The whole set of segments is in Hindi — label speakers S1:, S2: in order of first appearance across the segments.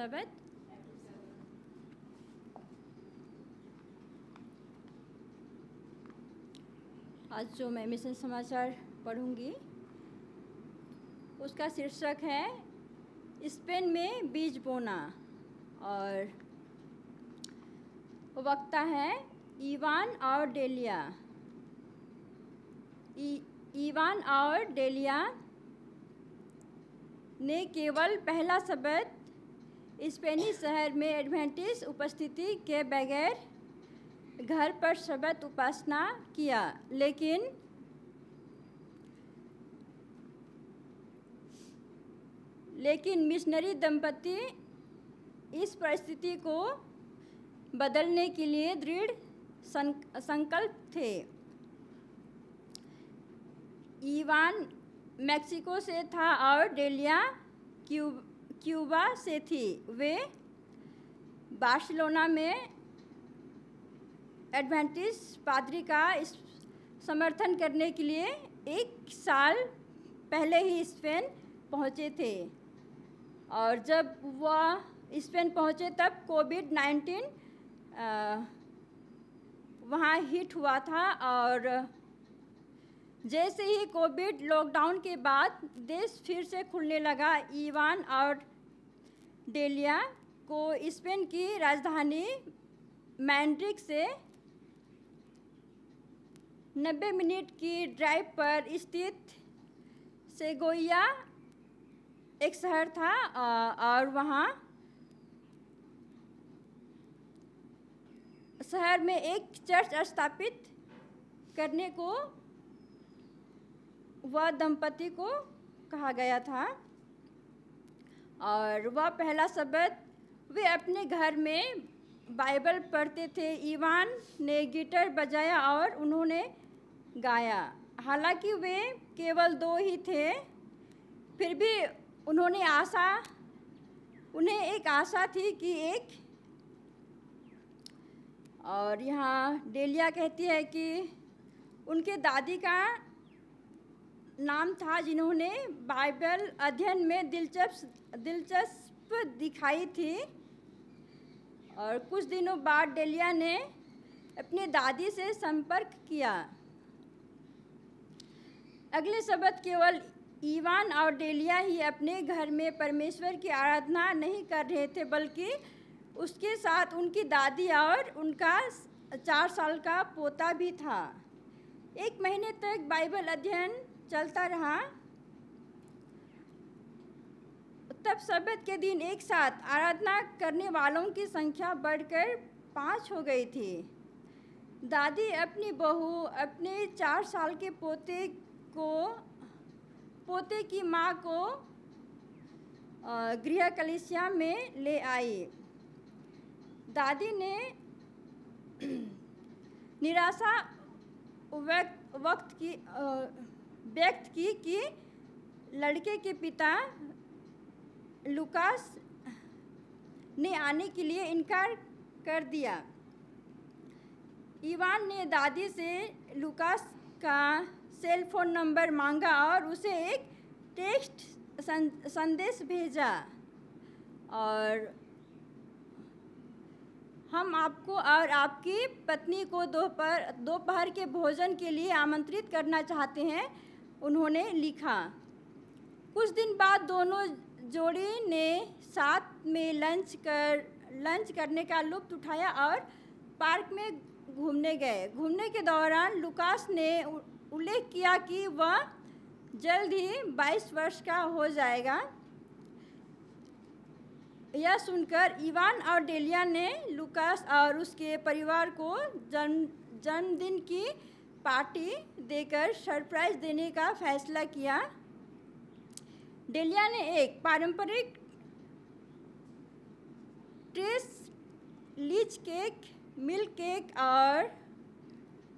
S1: Elizabeth. आज जो मैं मिशन समाचार पढ़ूंगी उसका शीर्षक है स्पेन में बीज बोना और वक्ता है इवान और डेलिया। इवान और डेलिया ने केवल पहला शब्द स्पेनी शहर में एडवेंटिस्ट उपस्थिति के बगैर घर पर शब्द उपासना किया, लेकिन मिशनरी दंपति इस परिस्थिति को बदलने के लिए दृढ़ संकल्प थे। इवान मैक्सिको से था और डेलिया क्यूबा से थी। वे बार्सिलोना में एडवेंटिस्ट पादरी का समर्थन करने के लिए 1 साल पहले ही स्पेन पहुंचे थे और जब वह स्पेन पहुंचे तब कोविड-19 वहाँ हिट हुआ था और जैसे ही कोविड लॉकडाउन के बाद देश फिर से खुलने लगा, इवान और डेलिया को स्पेन की राजधानी मैड्रिड से 90 मिनट की ड्राइव पर स्थित सेगोविया एक शहर था और वहाँ शहर में एक चर्च स्थापित करने को वह दंपति को कहा गया था और वह पहला शब्द वे अपने घर में बाइबल पढ़ते थे। इवान ने गिटार बजाया और उन्होंने गाया। हालांकि वे केवल 2 ही थे, फिर भी उन्हें एक आशा थी कि और यहाँ डेलिया कहती है कि उनके दादी का नाम था जिन्होंने बाइबल अध्ययन में दिलचस्प दिखाई थी और कुछ दिनों बाद डेलिया ने अपनी दादी से संपर्क किया। अगले शब्द केवल इवान और डेलिया ही अपने घर में परमेश्वर की आराधना नहीं कर रहे थे, बल्कि उसके साथ उनकी दादी और उनका 4 साल का पोता भी था। 1 महीने तक बाइबल अध्ययन चलता रहा। तब शब्द के दिन एक साथ आराधना करने वालों की संख्या बढ़कर 5 हो गई थी। दादी अपनी बहू, अपने 4 साल के पोते की माँ को गृह कलीसिया में ले आई। दादी ने निराशा व्यक्त की कि लड़के के पिता लुकास ने आने के लिए इनकार कर दिया। इवान ने दादी से लुकास का सेल फोन नंबर मांगा और उसे एक टेक्स्ट संदेश भेजा और हम आपको और आपकी पत्नी को दोपहर के भोजन के लिए आमंत्रित करना चाहते हैं, उन्होंने लिखा। कुछ दिन बाद दोनों जोड़ी ने साथ में लंच करने का लुत्फ उठाया और पार्क में घूमने गए। घूमने के दौरान लुकास ने उल्लेख किया कि वह जल्द ही 22 वर्ष का हो जाएगा। यह सुनकर इवान और डेलिया ने लुकास और उसके परिवार को जन्मदिन की पार्टी देकर सरप्राइज देने का फैसला किया। डेलिया ने एक पारंपरिक tres leches cake, milk cake और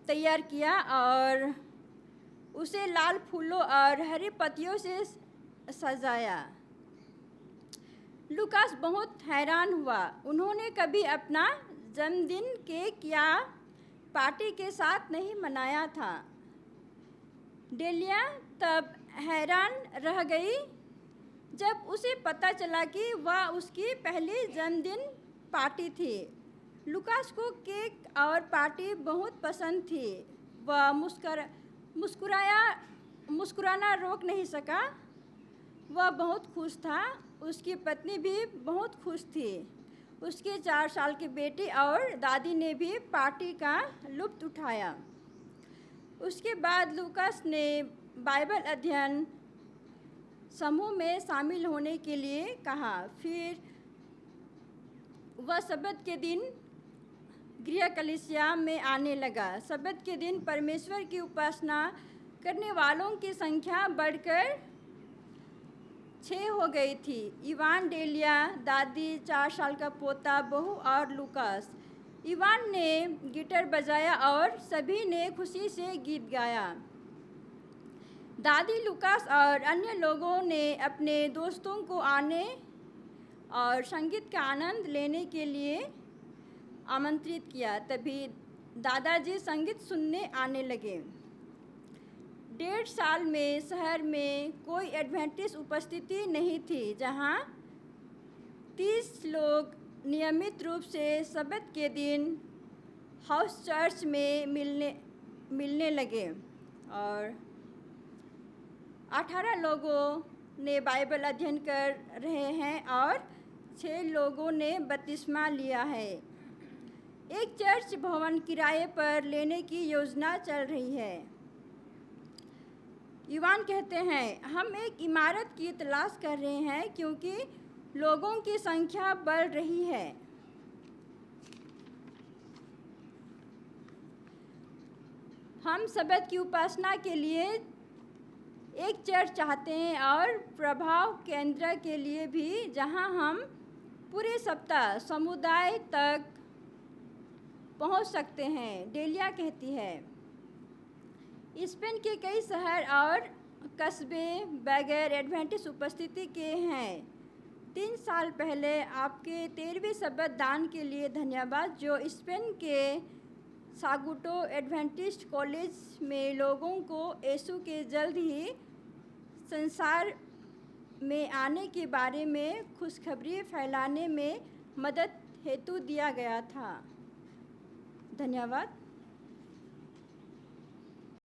S1: तैयार किया और उसे लाल फूलों और हरे पत्तियों से सजाया। लुकास बहुत हैरान हुआ। उन्होंने कभी अपना जन्मदिन केक या पार्टी के साथ नहीं मनाया था। डेलिया तब हैरान रह गई जब उसे पता चला कि वह उसकी पहली जन्मदिन पार्टी थी। लूकास को केक और पार्टी बहुत पसंद थी। वह मुस्कुराना रोक नहीं सका। वह बहुत खुश था। उसकी पत्नी भी बहुत खुश थी। उसके 4 साल के बेटे और दादी ने भी पार्टी का लुत्फ़ उठाया। उसके बाद लूकास ने बाइबल अध्ययन समूह में शामिल होने के लिए कहा। फिर वह सब्त के दिन गृह कलीसिया में आने लगा। सब्त के दिन परमेश्वर की उपासना करने वालों की संख्या बढ़कर 6 हो गई थी। इवान, डेलिया, दादी, 4 साल का पोता, बहू और लूकास। इवान ने गिटार बजाया और सभी ने खुशी से गीत गाया। दादी, लूकास और अन्य लोगों ने अपने दोस्तों को आने और संगीत का आनंद लेने के लिए आमंत्रित किया। तभी दादाजी संगीत सुनने आने लगे। 1.5 साल में शहर में कोई एडवेंटिस्ट उपस्थिति नहीं थी जहां 30 लोग नियमित रूप से सब्त के दिन हाउस चर्च में मिलने लगे और 18 लोगों ने बाइबल अध्ययन कर रहे हैं और 6 लोगों ने बपतिस्मा लिया है। एक चर्च भवन किराए पर लेने की योजना चल रही है। इवान कहते हैं, हम एक इमारत की तलाश कर रहे हैं क्योंकि लोगों की संख्या बढ़ रही है। हम सब्त की उपासना के लिए एक चर्च चाहते हैं और प्रभाव केंद्र के लिए भी जहां हम पूरे सप्ताह समुदाय तक पहुंच सकते हैं। डेलिया कहती है, स्पेन के कई शहर और कस्बे बगैर एडवेंटिस्ट उपस्थिति के हैं। 3 साल पहले आपके 13वें सब्त दान के लिए धन्यवाद, जो स्पेन के सागुटो एडवेंटिस्ट कॉलेज में लोगों को यीशु के जल्द ही संसार में आने के बारे में खुशखबरी फैलाने में मदद हेतु दिया गया था। धन्यवाद।